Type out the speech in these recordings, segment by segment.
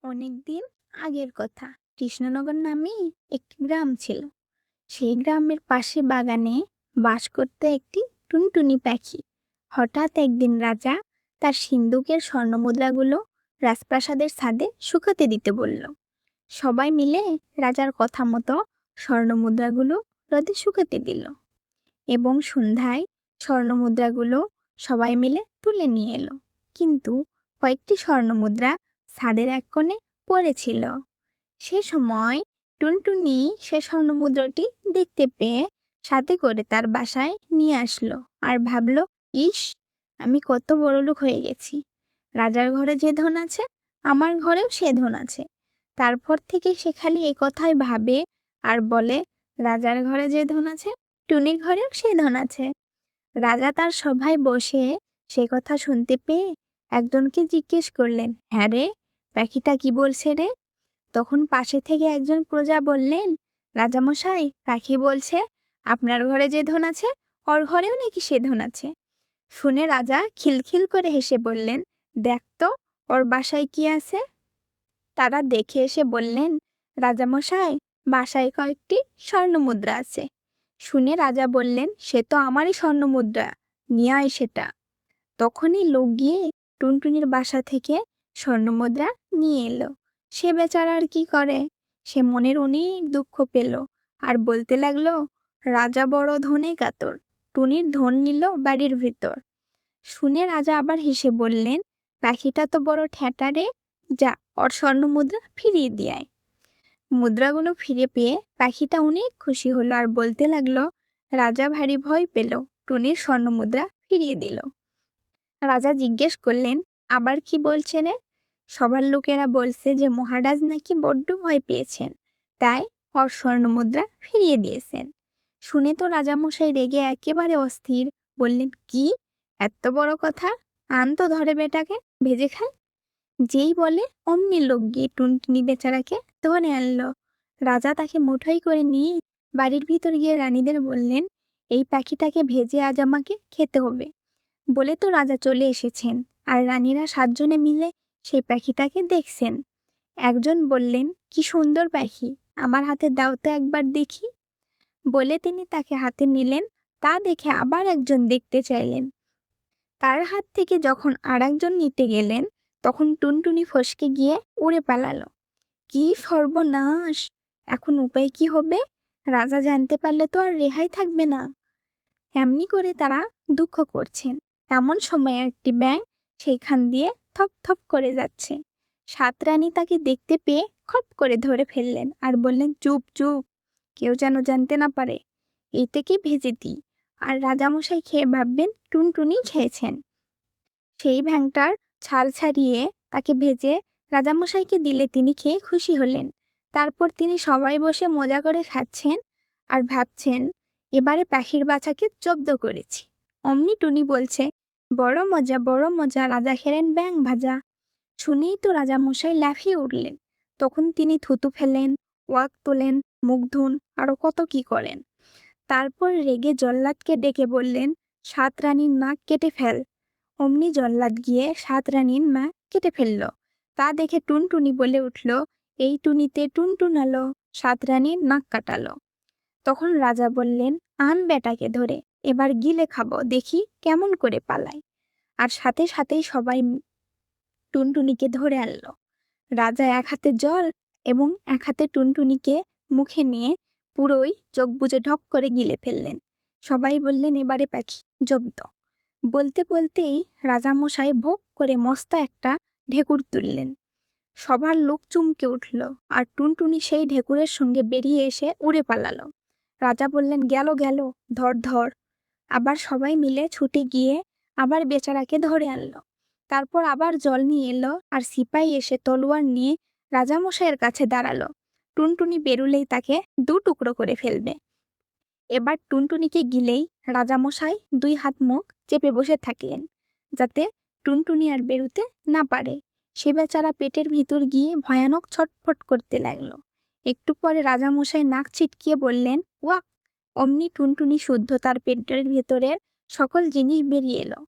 অনেকদিন আগের কথা। কৃষ্ণনগর নামে একটি গ্রাম ছিল। সেই গ্রামের পাশে বাগানে বাস করতে একটি টুনটুনি পাখি। হঠাৎ একদিন রাজা তার সিন্দুকের স্বর্ণমুদ্রাগুলো রাজপ্রাসাদের ছাদে শুকাতে দিতে বলল। সবাই মিলে রাজার কথা মতো স্বর্ণমুদ্রাগুলো রোদে শুকাতে দিল এবং সন্ধ্যায় স্বর্ণমুদ্রাগুলো সবাই মিলে তুলে নিয়ে এলো। কিন্তু কয়েকটি স্বর্ণমুদ্রা ছাদের এক কোণে পড়েছিল। সে সময় টুনটুনি সে স্বর্ণমুদ্রাটি দেখতে পেয়ে সাথে করে তার বাসায় নিয়ে আসলো আর ভাবলো, ইস, আমি কত বড়লোক হয়ে গেছি। রাজার ঘরে যে ধন আছে, আমার ঘরেও সে ধন আছে। তারপর থেকে সে খালি এ কথাই ভাবে আর বলে, রাজার ঘরে যে ধন আছে, টুনির ঘরেও সে ধন আছে। রাজা তার সভায় বসে সে কথা শুনতে পেয়ে একজনকে জিজ্ঞেস করলেন, হ্যাঁ রে, পাখিটা কি বলছে রে? তখন পাশে থেকে একজন প্রজা বললেন, রাজামশাই, পাখি বলছে আপনার ঘরে যে ধন আছে, ওর ঘরেও নাকি সে ধন আছে। শুনে রাজা খিলখিল করে হেসে বললেন, দেখ তো ওর বাসায় কি আছে। তারা দেখে এসে বললেন, রাজামশাই, বাসায় কয়েকটি স্বর্ণমুদ্রা আছে। শুনে রাজা বললেন, সে তো আমারই স্বর্ণমুদ্রা, নিয়ে আয় সেটা। তখনই লোক গিয়ে টুনটুনির বাসা থেকে স্বর্ণমুদ্রা নিয়ে এলো। সে বেচারা আর কি করে, সে মনের অনেক দুঃখ পেল আর বলতে লাগলো, রাজা বড় ধনে কাতর, টুনির ধন নিল বাড়ির ভিতর। শুনে রাজা আবার হেসে বললেন, পাখিটা তো বড় ঠ্যাঁটা রে, যা ওর স্বর্ণমুদ্রা ফিরিয়ে দিয়ে আয়। মুদ্রাগুলো ফিরে পেয়ে পাখিটা অনেক খুশি হলো আর বলতে লাগলো, রাজা ভারী ভয় পেল, টুনির স্বর্ণমুদ্রা ফিরিয়ে দিল। রাজা জিজ্ঞেস করলেন, আবার কি বলছে রে? সবার লোকেরা বলছে যে মহারাজ নাকি বড্ড ভয় পেয়েছেন, তাই ওর স্বর্ণমুদ্রা ফিরিয়ে দিয়েছেন। শুনে তো রাজামশাই রেগে একেবারে অস্থির, বললেন, কি এত বড় কথা, আন তো ধরে বেটাকে, ভেজে খাই। যেই বলে অমনি লোক গিয়ে টুনটুনি বেচারাকে ধরে আনলো। রাজা তাকে মুঠোই করে নিয়ে বাড়ির ভিতর গিয়ে রানীদের বললেন, এই পাখিটাকে ভেজে আজ আমাকে খেতে হবে। বলে তো রাজা চলে এসেছেন আর রানীরা 7 জনে মিলে সেই পাখিটাকে দেখছেন। একজন বললেন, কি সুন্দর পাখি, আমার হাতে দাও তো একবার দেখি। বলে তিনি তাকে হাতে নিলেন। তা দেখে আবার একজন দেখতে চাইলেন। তার হাত থেকে যখন আর একজন নিতে গেলেন, তখন টুনটুনি ফসকে গিয়ে উড়ে পালালো। কি সর্বনাশ! এখন উপায় কি হবে? রাজা জানতে পারলে তো আর রেহাই থাকবে না। এমনি করে তারা দুঃখ করছেন। এমন সময় একটি ব্যাঙ সেইখান দিয়ে থপ থপ করে যাচ্ছে। 7 রানী তাকে দেখতে পেয়ে খপ করে ধরে ফেললেন আর বললেন, চুপ চুপ, কেউ যেন জানতে না পারে, এই থেকে ভেজে দিই, আর রাজামশাই খেয়ে ভাববেন টুনটুনি খেয়েছেন। সেই ভ্যাংটার ছাল ছাড়িয়ে তাকে ভেজে রাজামশাইকে দিলে তিনি খেয়ে খুশি হলেন। তারপর তিনি সবাই বসে মজা করে খাচ্ছেন আর ভাবছেন, এবারে পাখির বাছাকে জব্দ করেছি। অমনি টুনি বলছে, বড় মজা, রাজা খেলেন ব্যাঙ ভাজা। শুনেই তো রাজামশাই লাফিয়ে উঠলেন। তখন তিনি থুতু ফেলেন, ওয়াক তোলেন, মুখ ধুন, আরো কত কি করেন। তারপর রেগে জল্লাদকে ডেকে বললেন, 7 রানীর নাক কেটে ফেল। অমনি জল্লাদ গিয়ে 7 রানীর নাক কেটে ফেলল। তা দেখে টুনটুনি বলে উঠল, এই টুনিতে টুনটুনালো, 7 রানীর নাক কাটালো। তখন রাজা বললেন, আন বেটাকে ধরে, এবার গিলে খাবো, দেখি কেমন করে পালায়। আর সাথে সাথেই সবাই টুনটুনিকে ধরে আনলো। রাজা এক হাতে জল এবং এক হাতে টুনটুনিকে মুখে নিয়ে পুরোই চোখ বুজে ঢক করে গিলে ফেললেন। সবাই বললেন, এবারে পাখি জব্দ। বলতে বলতেই রাজামশাই ভোগ করে মস্ত একটা ঢেকুর তুললেন। সবার লোক চমকে উঠল আর টুনটুনি সেই ঢেকুরের সঙ্গে বেরিয়ে এসে উড়ে পালালো। রাজা বললেন, গেল গেল, ধর ধর। আবার সবাই মিলে ছুটে গিয়ে আবার বেচারাকে ধরে আনলো। তারপর আবার জল নিয়ে এলো আর সিপাই এসে তলোয়ার নিয়ে রাজামশাইয়ের কাছে দাঁড়ালো। টুনটুনি বেরুলেই তাকে 2 টুকরো করে ফেলবে। এবার টুনটুনিকে গিলেই রাজামশাই 2 হাত মুখ চেপে বসে থাকলেন, যাতে টুনটুনি আর বেরুতে না পারে। সে বেচারা পেটের ভিতর গিয়ে ভয়ানক ছটফট করতে লাগলো। একটু পরে রাজামশাই নাক ছিটকিয়ে বললেন, ওয়াক! অমনি টুনটুনি শুদ্ধ তার পেটের ভেতরের সকল জিনিস বেরিয়ে এলো।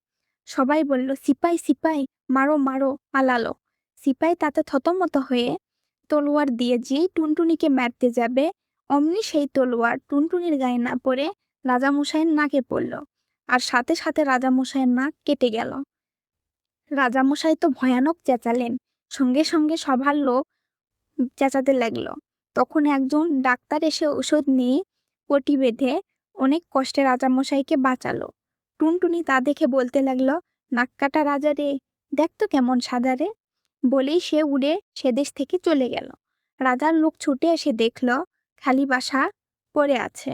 সবাই বলল, সিপাই সিপাই, মারো মারো, পালালো। সিপাই তাতে থতমত হয়ে তলোয়ার দিয়ে যেই টুনটুনিকে মারতে যাবে, অমনি সেই তলোয়ার টুনটুনির গায়ে না পড়ে রাজামশাইয়ের নাকে পড়ল, আর সাথে সাথে রাজামশাইয়ের নাক কেটে গেল। রাজামশাই তো ভয়ানক চেঁচালেন, সঙ্গে সঙ্গে সবার লোক চেঁচাতে লাগলো। তখন একজন ডাক্তার এসে ওষুধ নিয়ে পটি বেঁধে অনেক কষ্টে রাজামশাইকে বাঁচালো। টুনটুনি তা দেখে বলতে লাগলো, নাক কাটা রাজা রে, দেখ তো কেমন সাদা রে। বলেই সে উড়ে সে দেশ থেকে চলে গেল। রাজার লোক ছুটে এসে দেখল খালি বাসা পড়ে আছে।